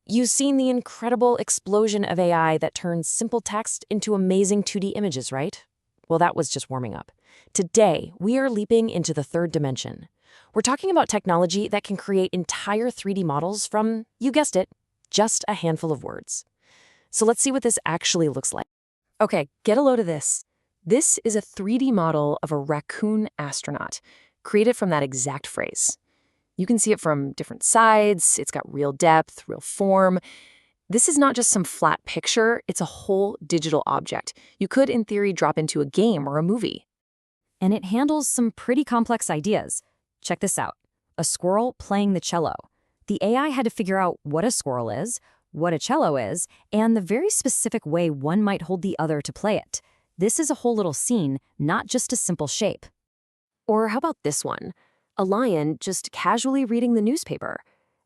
You've seen the incredible explosion of AI that turns simple text into amazing 2D images, right? Well, that was just warming up. Today, we are leaping into the third dimension. We're talking about technology that can create entire 3D models from, you guessed it, just a handful of words. So let's see what this actually looks like. Okay, get a load of this. This is a 3D model of a raccoon astronaut, created from that exact phrase. You can see it from different sides, it's got real depth, real form. This is not just some flat picture, it's a whole digital object. You could, in theory, drop into a game or a movie. And it handles some pretty complex ideas. Check this out. A squirrel playing the cello. The AI had to figure out what a squirrel is, what a cello is, and the very specific way one might hold the other to play it. This is a whole little scene, not just a simple shape. Or how about this one? A lion just casually reading the newspaper.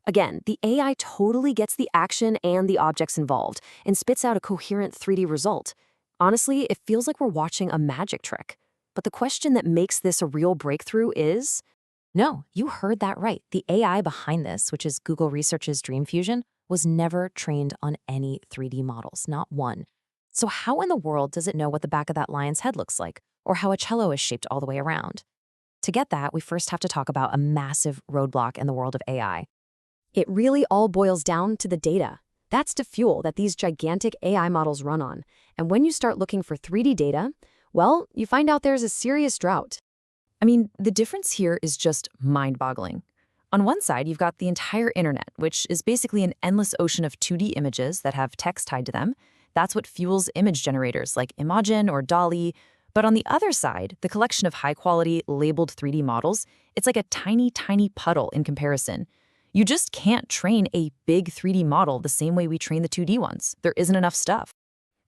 Again, the AI totally gets the action and the objects involved and spits out a coherent 3D result. Honestly, it feels like we're watching a magic trick. But the question that makes this a real breakthrough is... No, you heard that right. The AI behind this, which is Google Research's DreamFusion, was never trained on any 3D models, not one. So how in the world does it know what the back of that lion's head looks like, or how a cello is shaped all the way around? To get that, we first have to talk about a massive roadblock in the world of AI. It really all boils down to the data. That's the fuel that these gigantic AI models run on. And when you start looking for 3D data, well, you find out there's a serious drought. I mean, the difference here is just mind-boggling. On one side, you've got the entire internet, which is basically an endless ocean of 2D images that have text tied to them. That's what fuels image generators like Imagen or DALL-E. But on the other side, the collection of high-quality, labeled 3D models, it's like a tiny, tiny puddle in comparison. You just can't train a big 3D model the same way we train the 2D ones. There isn't enough stuff.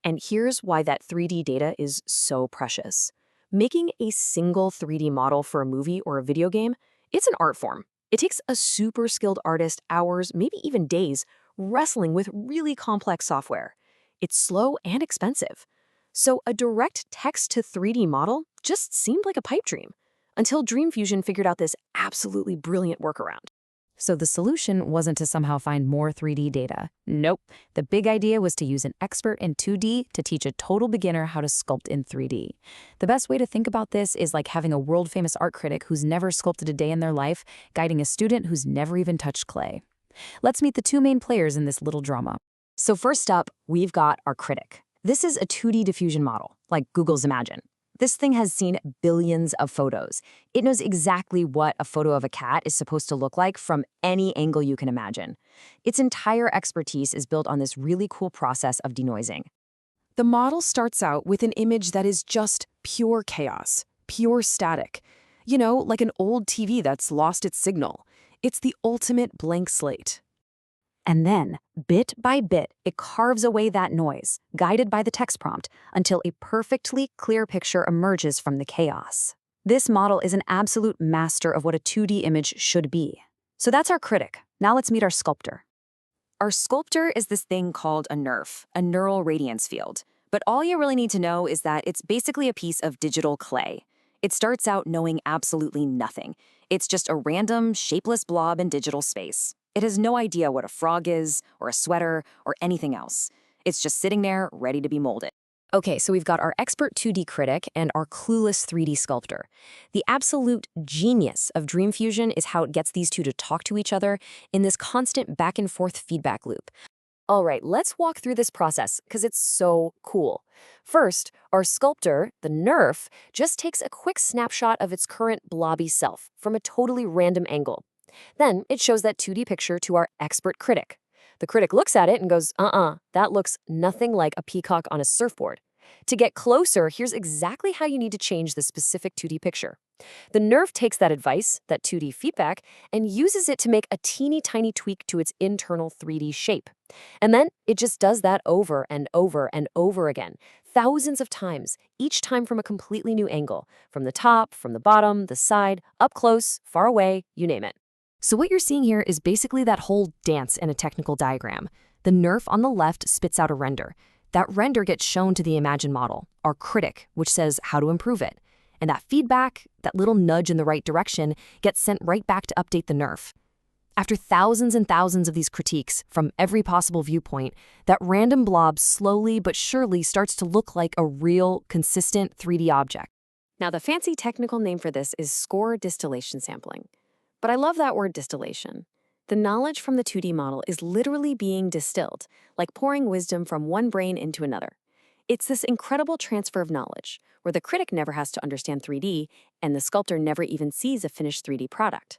And here's why that 3D data is so precious. Making a single 3D model for a movie or a video game, it's an art form. It takes a super skilled artist hours, maybe even days, wrestling with really complex software. It's slow and expensive. So a direct text-to-3D model just seemed like a pipe dream, until DreamFusion figured out this absolutely brilliant workaround. So the solution wasn't to somehow find more 3D data. Nope. The big idea was to use an expert in 2D to teach a total beginner how to sculpt in 3D. The best way to think about this is like having a world-famous art critic who's never sculpted a day in their life, guiding a student who's never even touched clay. Let's meet the two main players in this little drama. So first up, we've got our critic. This is a 2D diffusion model, like Google's Imagen. This thing has seen billions of photos. It knows exactly what a photo of a cat is supposed to look like from any angle you can imagine. Its entire expertise is built on this really cool process of denoising. The model starts out with an image that is just pure chaos, pure static. You know, like an old TV that's lost its signal. It's the ultimate blank slate. And then, bit by bit, it carves away that noise, guided by the text prompt, until a perfectly clear picture emerges from the chaos. This model is an absolute master of what a 2D image should be. So that's our critic. Now let's meet our sculptor. Our sculptor is this thing called a NeRF, a Neural Radiance Field. But all you really need to know is that it's basically a piece of digital clay. It starts out knowing absolutely nothing. It's just a random, shapeless blob in digital space. It has no idea what a frog is, or a sweater, or anything else. It's just sitting there, ready to be molded. Okay, so we've got our expert 2D critic and our clueless 3D sculptor. The absolute genius of DreamFusion is how it gets these two to talk to each other in this constant back-and-forth feedback loop. All right, let's walk through this process, because it's so cool. First, our sculptor, the NeRF, just takes a quick snapshot of its current blobby self from a totally random angle. Then it shows that 2D picture to our expert critic. The critic looks at it and goes, that looks nothing like a peacock on a surfboard. To get closer, here's exactly how you need to change the specific 2D picture. The NeRF takes that advice, that 2D feedback, and uses it to make a teeny tiny tweak to its internal 3D shape. And then it just does that over and over and over again, thousands of times, each time from a completely new angle, from the top, from the bottom, the side, up close, far away, you name it. So what you're seeing here is basically that whole dance in a technical diagram. The NeRF on the left spits out a render. That render gets shown to the Imagen model, our critic, which says how to improve it. And that feedback, that little nudge in the right direction, gets sent right back to update the NeRF. After thousands and thousands of these critiques from every possible viewpoint, that random blob slowly but surely starts to look like a real, consistent 3D object. Now, the fancy technical name for this is score distillation sampling. But I love that word distillation. The knowledge from the 2D model is literally being distilled, like pouring wisdom from one brain into another. It's this incredible transfer of knowledge, where the critic never has to understand 3D, and the sculptor never even sees a finished 3D product.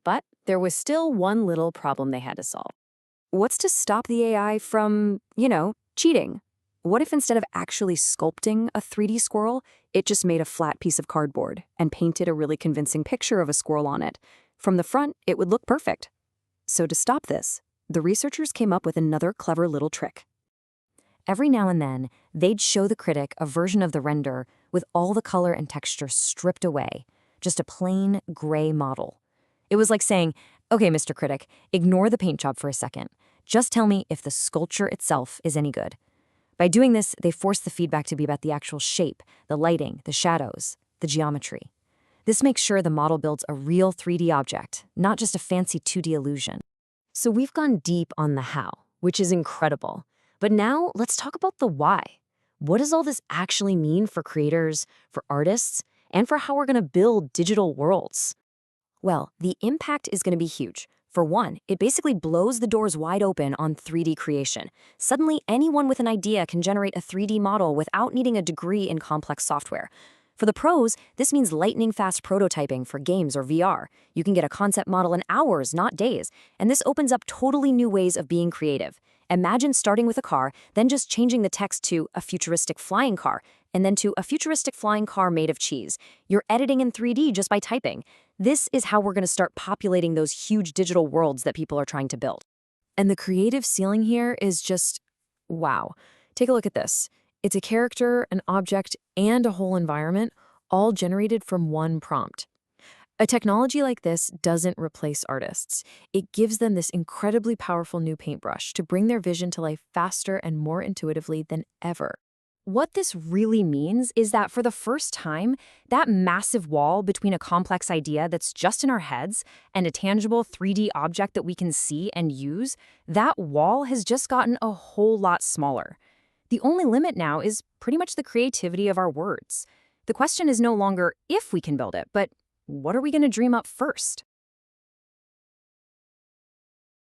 But there was still one little problem they had to solve. What's to stop the AI from, cheating? What if instead of actually sculpting a 3D squirrel, it just made a flat piece of cardboard and painted a really convincing picture of a squirrel on it? From the front, it would look perfect. So to stop this, the researchers came up with another clever little trick. Every now and then, they'd show the critic a version of the render with all the color and texture stripped away, just a plain gray model. It was like saying, okay, Mr. Critic, ignore the paint job for a second. Just tell me if the sculpture itself is any good. By doing this, they forced the feedback to be about the actual shape, the lighting, the shadows, the geometry. This makes sure the model builds a real 3D object, not just a fancy 2D illusion. So we've gone deep on the how, which is incredible. But now let's talk about the why. What does all this actually mean for creators, for artists, and for how we're going to build digital worlds? Well, the impact is going to be huge. For one, it basically blows the doors wide open on 3D creation. Suddenly, anyone with an idea can generate a 3D model without needing a degree in complex software. For the pros, this means lightning-fast prototyping for games or VR. You can get a concept model in hours, not days, and this opens up totally new ways of being creative. Imagine starting with a car, then just changing the text to a futuristic flying car, and then to a futuristic flying car made of cheese. You're editing in 3D just by typing. This is how we're going to start populating those huge digital worlds that people are trying to build. And the creative ceiling here is just, wow. Take a look at this. It's a character, an object, and a whole environment, all generated from one prompt. A technology like this doesn't replace artists. It gives them this incredibly powerful new paintbrush to bring their vision to life faster and more intuitively than ever. What this really means is that for the first time, that massive wall between a complex idea that's just in our heads and a tangible 3D object that we can see and use, that wall has just gotten a whole lot smaller. The only limit now is pretty much the creativity of our words. The question is no longer if we can build it, but what are we going to dream up first?